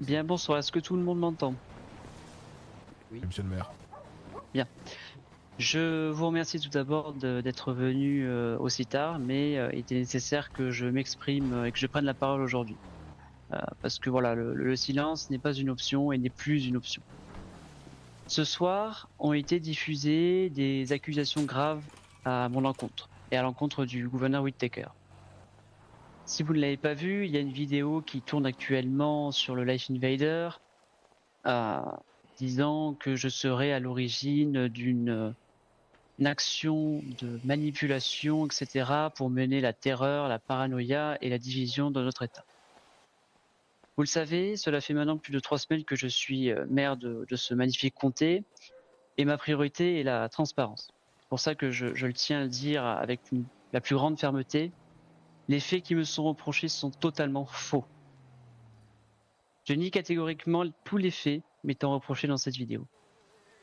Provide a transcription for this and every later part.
Bien, bonsoir, est-ce que tout le monde m'entend? Oui. Monsieur le maire. Bien. Je vous remercie tout d'abord d'être venu aussi tard, mais il était nécessaire que je m'exprime et que je prenne la parole aujourd'hui. Parce que voilà, le silence n'est pas une option et n'est plus une option. Ce soir ont été diffusées des accusations graves à mon encontre et à l'encontre du gouverneur Whittaker. Si vous ne l'avez pas vu, il y a une vidéo qui tourne actuellement sur le Life Invader euh, disant que je serais à l'origine d'une action de manipulation, etc., pour mener la terreur, la paranoïa et la division dans notre État. Vous le savez, cela fait maintenant plus de 3 semaines que je suis maire de ce magnifique comté, et ma priorité est la transparence. C'est pour ça que je le tiens à le dire avec la plus grande fermeté. Les faits qui me sont reprochés sont totalement faux. Je nie catégoriquement tous les faits m'étant reprochés dans cette vidéo.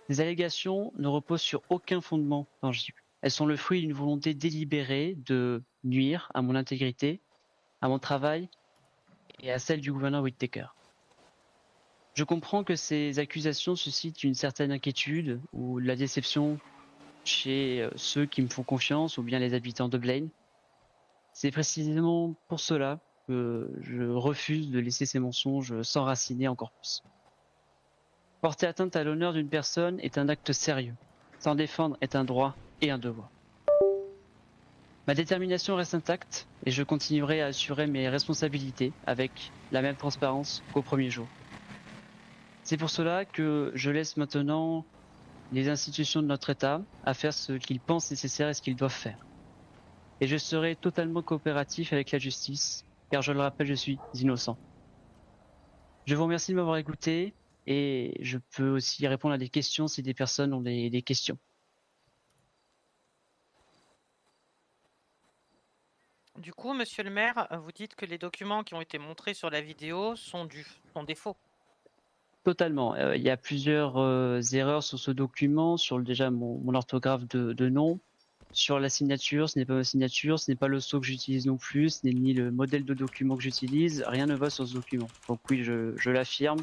Ces allégations ne reposent sur aucun fondement tangible. Elles sont le fruit d'une volonté délibérée de nuire à mon intégrité, à mon travail et à celle du gouverneur Whittaker. Je comprends que ces accusations suscitent une certaine inquiétude ou la déception chez ceux qui me font confiance ou bien les habitants de Blaine. C'est précisément pour cela que je refuse de laisser ces mensonges s'enraciner encore plus. Porter atteinte à l'honneur d'une personne est un acte sérieux. S'en défendre est un droit et un devoir. Ma détermination reste intacte et je continuerai à assurer mes responsabilités avec la même transparence qu'au premier jour. C'est pour cela que je laisse maintenant les institutions de notre État à faire ce qu'ils pensent nécessaire et ce qu'ils doivent faire. Et je serai totalement coopératif avec la justice, car je le rappelle, je suis innocent. Je vous remercie de m'avoir écouté et je peux aussi répondre à des questions si des personnes ont des questions. Du coup, monsieur le maire, vous dites que les documents qui ont été montrés sur la vidéo sont des faux. Totalement. Il y a plusieurs erreurs sur ce document, sur déjà mon orthographe de nom, sur la signature, ce n'est pas ma signature, ce n'est pas le sceau que j'utilise non plus, ce n'est ni le modèle de document que j'utilise, rien ne va sur ce document. Donc oui, je l'affirme,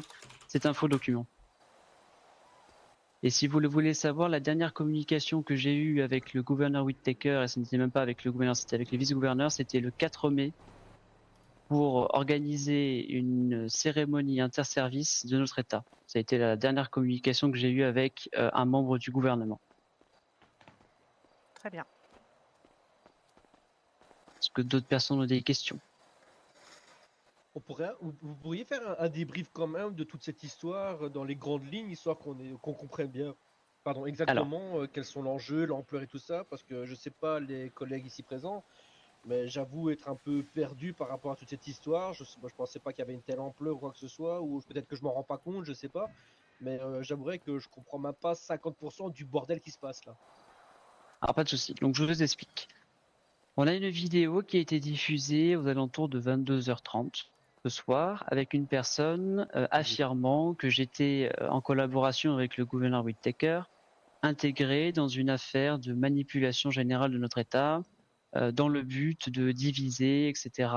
c'est un faux document. Et si vous le voulez savoir, la dernière communication que j'ai eue avec le gouverneur Whittaker, et ce n'était même pas avec le gouverneur, c'était avec les vice-gouverneurs, c'était le 4 mai, pour organiser une cérémonie interservice de notre État. Ça a été la dernière communication que j'ai eue avec un membre du gouvernement. Très bien. Est-ce que d'autres personnes ont des questions? Vous pourriez faire un débrief quand même de toute cette histoire dans les grandes lignes, histoire qu'on comprenne bien, pardon, Alors, exactement quels sont l'enjeu, l'ampleur et tout ça, parce que je sais pas les collègues ici présents, mais j'avoue être un peu perdu par rapport à toute cette histoire. Moi, je pensais pas qu'il y avait une telle ampleur ou quoi que ce soit, ou peut-être que je m'en rends pas compte, je sais pas. Mais j'avouerais que je comprends même pas 50% du bordel qui se passe là. alors pas de souci. Donc je vous explique. On a une vidéo qui a été diffusée aux alentours de 22h30 ce soir avec une personne affirmant que j'étais en collaboration avec le gouverneur Whittaker, intégré dans une affaire de manipulation générale de notre État, dans le but de diviser, etc.,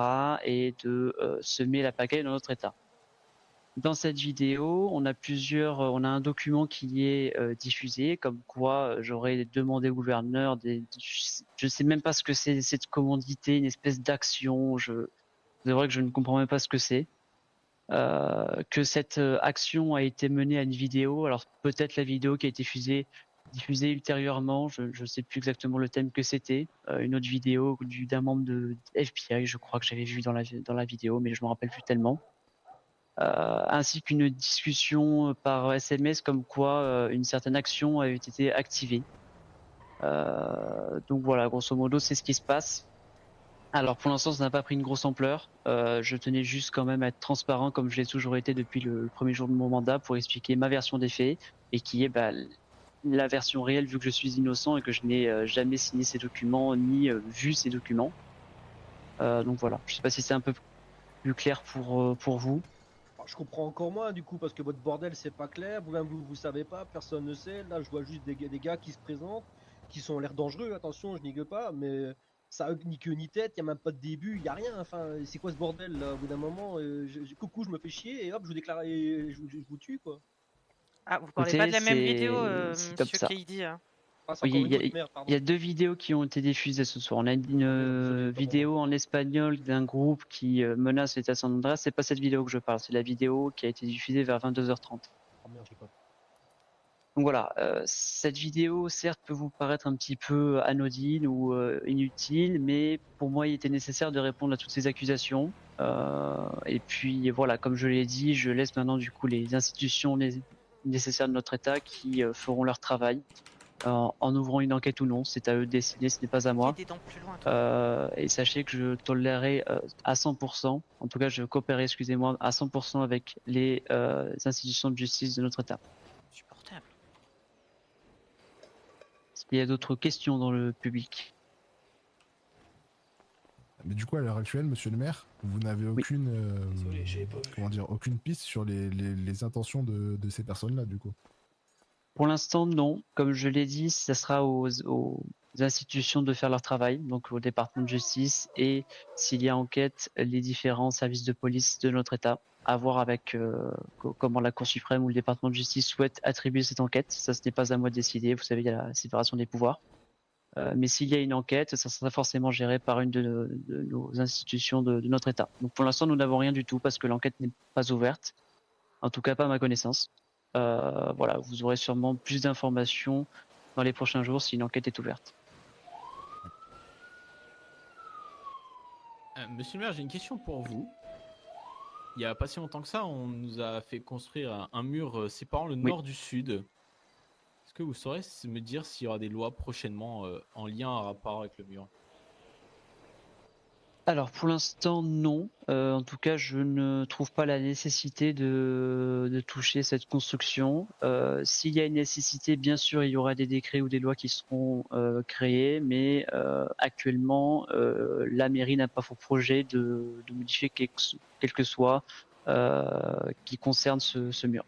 et de semer la pagaille dans notre État. Dans cette vidéo, on a un document qui est diffusé, comme quoi j'aurais demandé au gouverneur je sais même pas ce que c'est cette commandité, une espèce d'action. C'est vrai que je ne comprends même pas ce que c'est. Que cette action a été menée à une vidéo. Alors peut-être la vidéo qui a été diffusée ultérieurement. Je ne sais plus exactement le thème que c'était. Une autre vidéo d'un membre de FBI, je crois que j'avais vu dans la vidéo, mais je me rappelle plus tellement. Ainsi qu'une discussion par SMS comme quoi une certaine action avait été activée. Donc voilà, grosso modo, c'est ce qui se passe. Alors pour l'instant, ça n'a pas pris une grosse ampleur. Je tenais juste quand même à être transparent comme je l'ai toujours été depuis le premier jour de mon mandat pour expliquer ma version des faits et qui est la version réelle vu que je suis innocent et que je n'ai jamais signé ces documents ni vu ces documents. Donc voilà, je ne sais pas si c'est un peu plus clair pour vous. Alors, je comprends encore moins du coup parce que votre bordel c'est pas clair, vous-même vous savez pas, personne ne sait. Là je vois juste des gars qui se présentent, qui sont l'air dangereux, attention, je n'y pas, mais ça a ni queue ni tête, il n'y a même pas de début, il n'y a rien. Enfin, c'est quoi ce bordel là? Au bout d'un moment, coucou, je me fais chier et hop, je vous déclare et je vous tue quoi. Ah, vous parlez pas Écoutez, de la même vidéo, c'est comme monsieur ça. Keidi, hein? Ah, c'est Oui, encore une autre merde, il y pardon. a 2 vidéos qui ont été diffusées ce soir. On a Oh, merde, désolé, une pas pour vidéo en espagnol d'un groupe qui menace l'État San Andreas. C'est pas cette vidéo que je parle, c'est la vidéo qui a été diffusée vers 22h30. Oh merde, j'ai pas. Donc voilà, cette vidéo, certes, peut vous paraître un petit peu anodine ou inutile, mais pour moi, il était nécessaire de répondre à toutes ces accusations. Et puis voilà, comme je l'ai dit, je laisse maintenant du coup les institutions nécessaires de notre État qui feront leur travail en ouvrant une enquête ou non. C'est à eux de décider, ce n'est pas à Il y a moi. des dents plus loin, toi. Et sachez que je tolérerai à 100%, en tout cas je coopérerai, excusez-moi, à 100% avec les institutions de justice de notre État. Supportable. Est-ce qu'il y a d'autres questions dans le public? Mais du coup, à l'heure actuelle, monsieur le maire, vous n'avez Oui. aucune, Désolé, j'avais pas vu. comment dire, aucune piste sur les intentions de ces personnes-là, du coup. Pour l'instant, non. Comme je l'ai dit, ça sera aux institutions de faire leur travail, donc au département de justice et s'il y a enquête, les différents services de police de notre État, à voir avec comment la Cour suprême ou le département de justice souhaite attribuer cette enquête. Ça, ce n'est pas à moi de décider. Vous savez, il y a la séparation des pouvoirs. Mais s'il y a une enquête, ça sera forcément géré par une de nos institutions de notre État. Donc pour l'instant, nous n'avons rien du tout parce que l'enquête n'est pas ouverte, en tout cas pas à ma connaissance. Voilà, vous aurez sûrement plus d'informations dans les prochains jours si une enquête est ouverte. Monsieur le maire, j'ai une question pour vous. Il n'y a pas si longtemps que ça, on nous a fait construire un mur séparant le nord du sud. Est-ce que vous saurez me dire s'il y aura des lois prochainement en lien à rapport avec le mur? Alors pour l'instant non. En tout cas, je ne trouve pas la nécessité de toucher cette construction. S'il y a une nécessité, bien sûr, il y aura des décrets ou des lois qui seront créés, mais actuellement, la mairie n'a pas pour projet de modifier quel que soit qui concerne ce mur.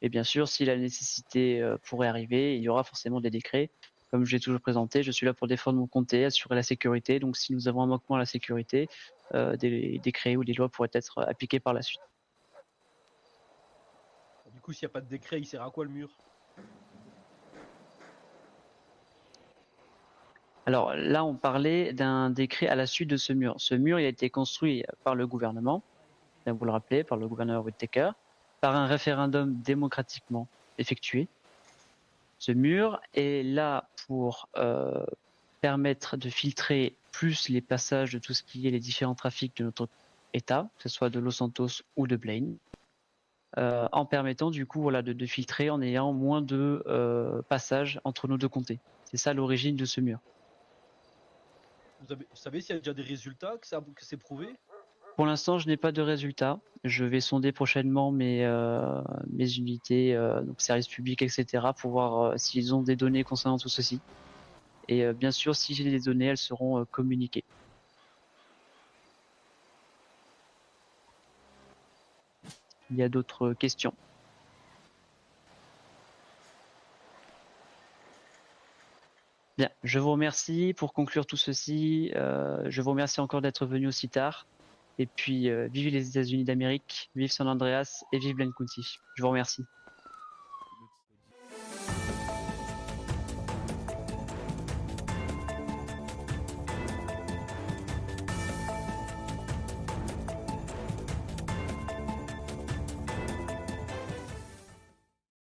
Et bien sûr, si la nécessité pourrait arriver, il y aura forcément des décrets. Comme je l'ai toujours présenté, je suis là pour défendre mon comté, assurer la sécurité. Donc si nous avons un manquement à la sécurité, des décrets ou des lois pourraient être appliqués par la suite. Du coup, s'il n'y a pas de décret, il sert à quoi le mur? Alors là, on parlait d'un décret à la suite de ce mur. Ce mur, il a été construit par le gouvernement, vous le rappelez, par le gouverneur Whittaker, par un référendum démocratiquement effectué. Ce mur est là pour permettre de filtrer plus les passages de tout ce qui est les différents trafics de notre État, que ce soit de Los Santos ou de Blaine, en permettant du coup voilà, de filtrer en ayant moins de passages entre nos deux comtés. C'est ça l'origine de ce mur. Vous savez s'il y a déjà des résultats, que c'est prouvé? Pour l'instant, je n'ai pas de résultats. Je vais sonder prochainement mes unités, donc services publics, etc., pour voir s'ils ont des données concernant tout ceci. Et bien sûr, si j'ai des données, elles seront communiquées. Il y a d'autres questions? Bien, je vous remercie pour conclure tout ceci. Je vous remercie encore d'être venu aussi tard. Et puis, vive les États-Unis d'Amérique, vive San Andreas et vive Glen County. Je vous remercie.